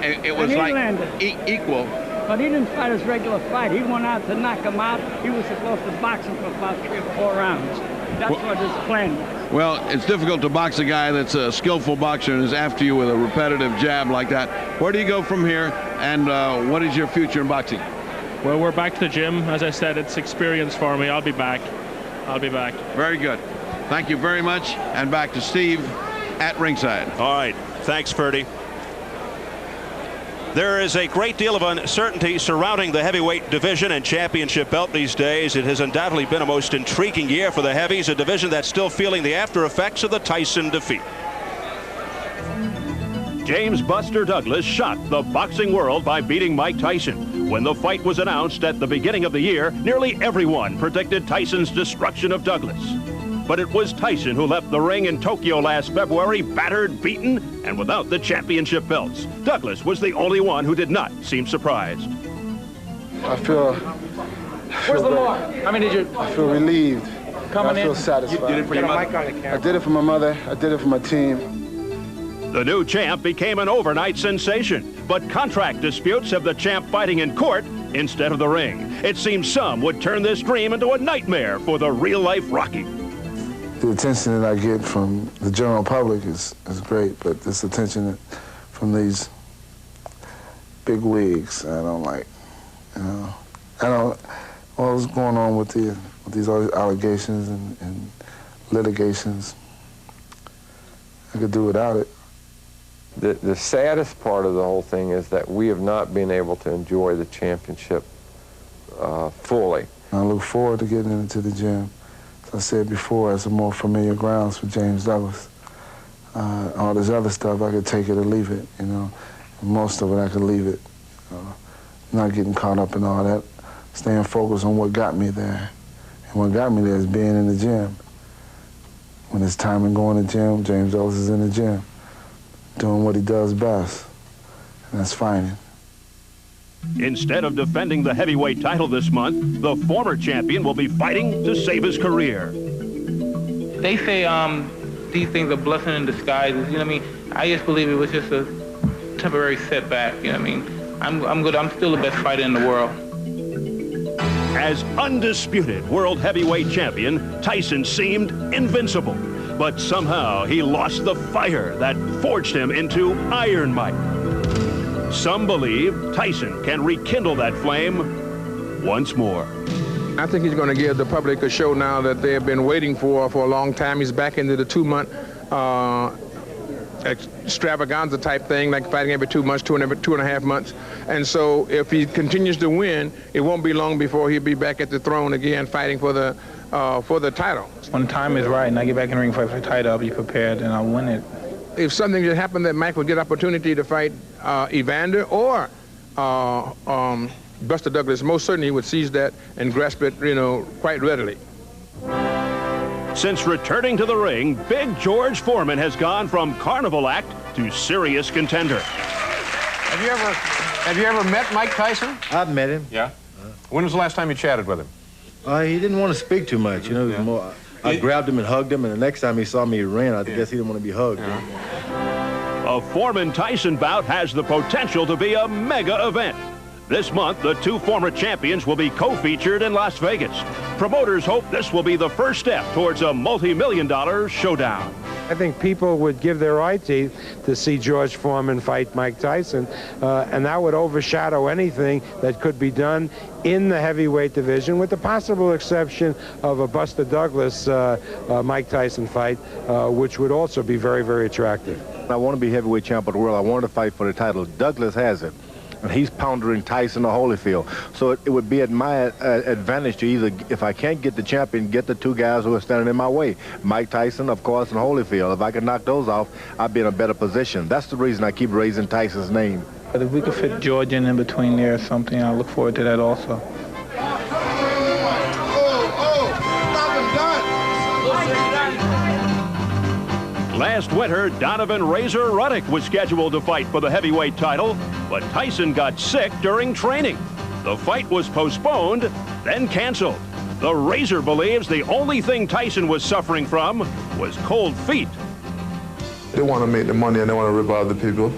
S4: like equal.
S14: But he didn't fight his regular fight. He went out to knock him out. He was supposed to box him for about 3 or 4 rounds. That's what his plan was.
S4: Well, it's difficult to box a guy that's a skillful boxer and is after you with a repetitive jab like that. Where do you go from here, and what is your future in boxing?
S6: Well, we're back to the gym. As I said, it's experience for me. I'll be back.
S4: Very good. Thank you very much. And back to Steve at ringside.
S1: All right. Thanks, Ferdy. There is a great deal of uncertainty surrounding the heavyweight division and championship belt these days. It has undoubtedly been a most intriguing year for the heavies, a division that's still feeling the after effects of the Tyson defeat.
S19: James Buster Douglas shocked the boxing world by beating Mike Tyson. When the fight was announced at the beginning of the year, nearly everyone predicted Tyson's destruction of Douglas. But it was Tyson who left the ring in Tokyo last February, battered, beaten, and without the championship belts. Douglas was the only one who did not seem surprised.
S20: I feel Where's Lamar? How many did you?
S21: I feel relieved.
S20: Coming
S21: I feel
S20: in.
S21: satisfied.
S20: You did it for your mother?
S21: I did it for my mother. I did it for my team.
S19: The new champ became an overnight sensation, but contract disputes have the champ fighting in court instead of the ring. It seems some would turn this dream into a nightmare for the real-life Rocky.
S21: The attention that I get from the general public is great, but this attention from these big wigs, I don't like. You know, I don't. What's going on with these allegations and litigations? I could do without it.
S22: The saddest part of the whole thing is that we have not been able to enjoy the championship fully.
S21: I look forward to getting into the gym. As I said before, it's a more familiar grounds for James Douglas. All this other stuff, I could take it or leave it, you know. Most of it, I could leave it. Not getting caught up in all that. Staying focused on what got me there. And what got me there is being in the gym. When it's time to go in the gym, James Douglas is in the gym, doing what he does best, and that's fighting.
S19: Instead of defending the heavyweight title this month, the former champion will be fighting to save his career.
S23: They say these things are blessing in disguise. You know what I mean? I just believe it was just a temporary setback. You know what I mean? I'm good. I'm still the best fighter in the world.
S19: As undisputed world heavyweight champion, Tyson seemed invincible. But somehow he lost the fire that forged him into Iron Mike. Some believe Tyson can rekindle that flame once more.
S24: I think he's going to give the public a show now that they have been waiting for a long time. He's back into the 2-month extravaganza type thing, like fighting every 2 months, 2.5 months. And so if he continues to win, it won't be long before he'll be back at the throne again, fighting for the title.
S25: When time is right and I get back in the ring fight for the title, I'll be prepared and I'll win it.
S24: If something should happen that Mike would get opportunity to fight Evander or Buster Douglas, most certainly he would seize that and grasp it, you know, quite readily.
S19: Since returning to the ring, Big George Foreman has gone from carnival act to serious contender.
S3: Have you ever met Mike Tyson?
S26: I've met him.
S3: Yeah? When was the last time you chatted with him?
S26: He didn't want to speak too much, you know.
S3: Yeah.
S26: More, I grabbed him and hugged him, and the next time he saw me, he ran. I guess he didn't want to be hugged.
S3: Yeah.
S19: A Foreman-Tyson bout has the potential to be a mega event. This month, the two former champions will be co-featured in Las Vegas. Promoters hope this will be the first step towards a multi-million-dollar showdown.
S27: I think people would give their eye teeth to see George Foreman fight Mike Tyson, and that would overshadow anything that could be done in the heavyweight division, with the possible exception of a Buster Douglas Mike Tyson fight, which would also be very, very attractive.
S26: I want to be heavyweight champ of the world. I want to fight for the title. Douglas has it. And he's pounding Tyson or Holyfield. So it would be at my advantage to either, if I can't get the champion, get the two guys who are standing in my way. Mike Tyson, of course, and Holyfield. If I could knock those off, I'd be in a better position. That's the reason I keep raising Tyson's name.
S25: But if we could fit George in between there or something, I look forward to that also.
S19: Last winter, Donovan Razor Ruddock was scheduled to fight for the heavyweight title, but Tyson got sick during training. The fight was postponed, then canceled. The Razor believes the only thing Tyson was suffering from was cold feet.
S28: They want to make the money and they want to rip out the people,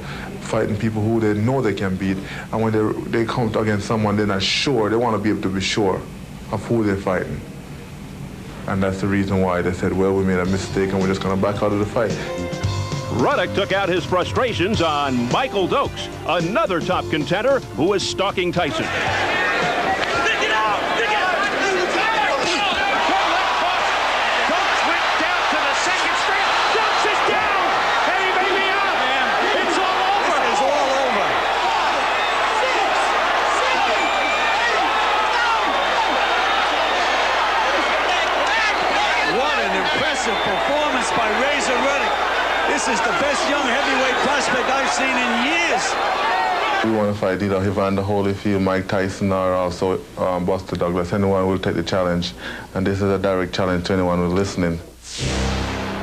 S28: fighting people who they know they can beat. And when they come against someone they're not sure, they want to be able to be sure of who they're fighting. And that's the reason why they said, well, we made a mistake and we're just going to back out of the fight.
S19: Ruddock took out his frustrations on Michael Dokes, another top contender who was stalking Tyson.
S29: Performance by Razor Ruddock. This is the best young heavyweight prospect I've seen in years.
S28: We want to fight either Evander Holyfield, Mike Tyson, or also Buster Douglas. Anyone will take the challenge, and this is a direct challenge to anyone who's listening.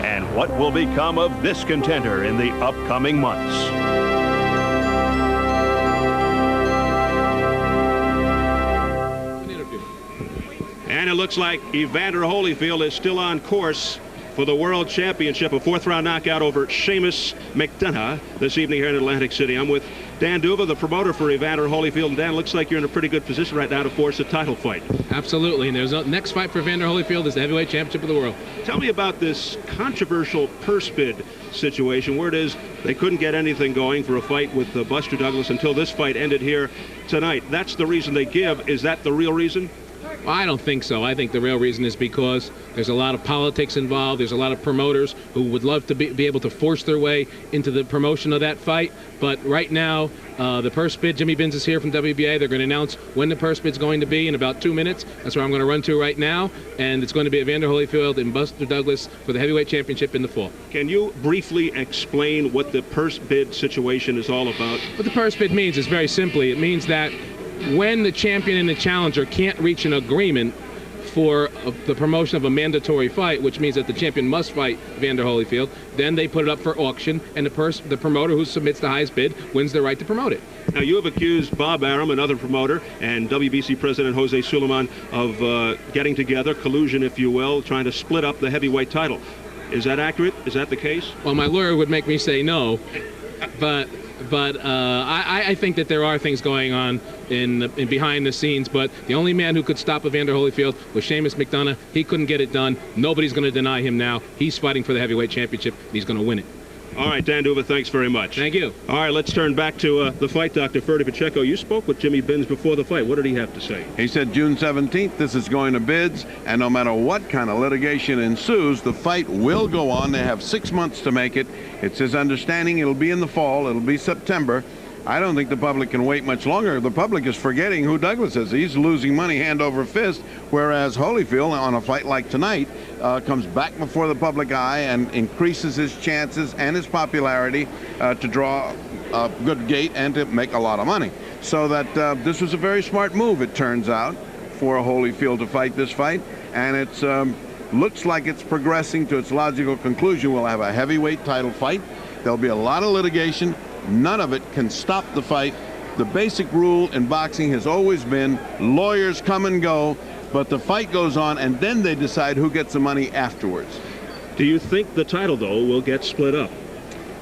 S19: And what will become of this contender in the upcoming months?
S1: And it looks like Evander Holyfield is still on course for the World Championship, a fourth-round knockout over Seamus McDonough this evening here in Atlantic City. I'm with Dan Duva, the promoter for Evander Holyfield. And Dan, looks like you're in a pretty good position right now to force a title fight.
S2: Absolutely, and there's a next fight for Evander Holyfield is the heavyweight championship of the world.
S1: Tell me about this controversial purse bid situation. Word is they couldn't get anything going for a fight with Buster Douglas until this fight ended here tonight. That's the reason they give. Is that the real reason?
S2: Well, I don't think so. I think the real reason is because there's a lot of politics involved. There's a lot of promoters who would love to be able to force their way into the promotion of that fight. But right now, the purse bid, Jimmy Binns is here from WBA. They're going to announce when the purse bid's going to be in about 2 minutes. That's where I'm going to run to right now. And it's going to be Evander Holyfield and Buster Douglas for the heavyweight championship in the fall.
S1: Can you briefly explain what the purse bid situation is all about?
S2: What the purse bid means is very simply, it means that when the champion and the challenger can't reach an agreement for the promotion of a mandatory fight, which means that the champion must fight Evander Holyfield, then they put it up for auction, and the promoter who submits the highest bid wins the right to promote it.
S1: Now, you have accused Bob Arum, another promoter, and WBC President Jose Suleiman of getting together, collusion, if you will, trying to split up the heavyweight title. Is that accurate? Is that the case?
S2: Well, my lawyer would make me say no, but I think that there are things going on in behind the scenes, but the only man who could stop Evander Holyfield was Seamus McDonough. He couldn't get it done. Nobody's going to deny him now. He's fighting for the heavyweight championship. He's going to win it.
S1: All right, Dan Duva, thanks very much.
S2: Thank you.
S1: All right, let's turn back to the fight, Dr. Ferdy Pacheco. You spoke with Jimmy Binns before the fight. What did he have to say?
S4: He said June 17th, this is going to bids, and no matter what kind of litigation ensues, the fight will go on. They have 6 months to make it. It's his understanding it'll be in the fall. It'll be September. I don't think the public can wait much longer. The public is forgetting who Douglas is. He's losing money hand over fist, whereas Holyfield, on a fight like tonight, comes back before the public eye and increases his chances and his popularity to draw a good gate and to make a lot of money. So that this was a very smart move, it turns out, for Holyfield to fight this fight. And it's looks like it's progressing to its logical conclusion. We'll have a heavyweight title fight. There'll be a lot of litigation. None of it can stop the fight. The basic rule in boxing has always been lawyers come and go, but the fight goes on, and then they decide who gets the money afterwards.
S1: Do you think the title, though, will get split up?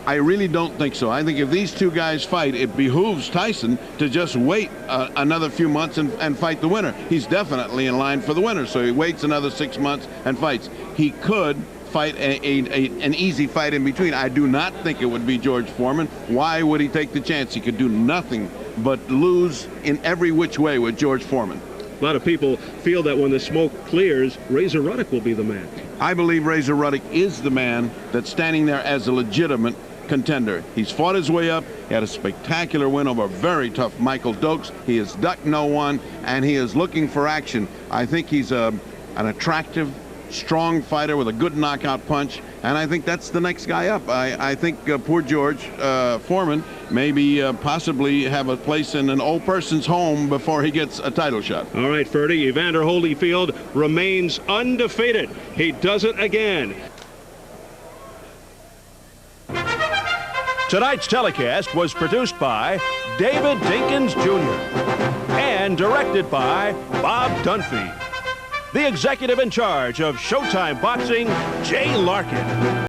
S4: I really don't think so. I think if these two guys fight, it behooves Tyson to just wait another few months and fight the winner. He's definitely in line for the winner, so he waits another 6 months and fights. He could fight an easy fight in between. I do not think it would be George Foreman. Why would he take the chance? He could do nothing but lose in every which way with George Foreman.
S1: A lot of people feel that when the smoke clears, Razor Ruddock will be the man.
S4: I believe Razor Ruddock is the man that's standing there as a legitimate contender. He's fought his way up. He had a spectacular win over a very tough Michael Dokes. He has ducked no one, and he is looking for action. I think he's an attractive, strong fighter with a good knockout punch, and I think that's the next guy up. I think poor George Foreman maybe possibly have a place in an old person's home before he gets a title shot.
S1: All right, Ferdy, Evander Holyfield remains undefeated. He does it again.
S19: Tonight's telecast was produced by David Dinkins Jr. and directed by Bob Dunphy. The executive in charge of Showtime Boxing, Jay Larkin.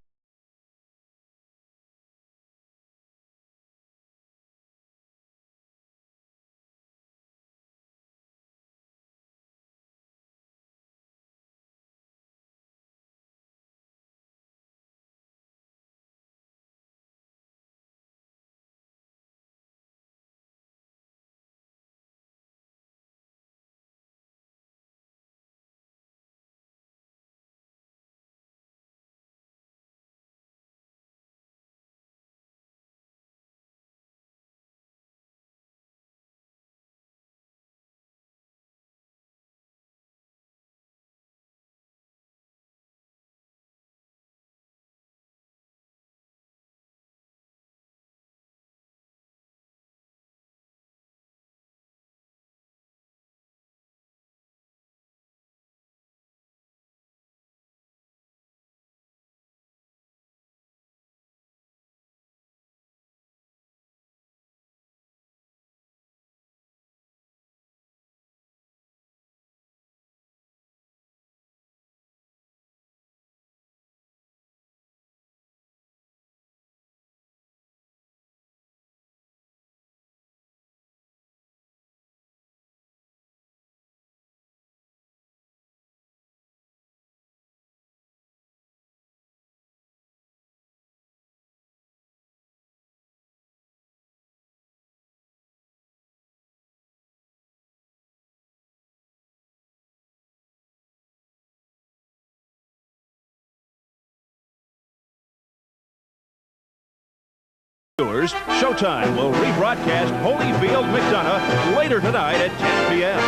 S19: Viewers, Showtime will rebroadcast Holyfield McDonough later tonight at 10 p.m.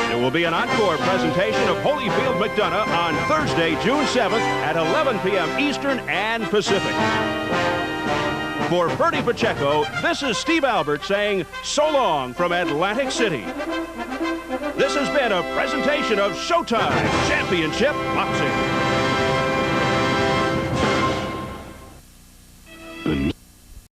S19: There will be an encore presentation of Holyfield McDonough on Thursday, June 7th at 11 p.m. Eastern and Pacific. For Bertie Pacheco, this is Steve Albert saying so long from Atlantic City. This has been a presentation of Showtime Championship Boxing.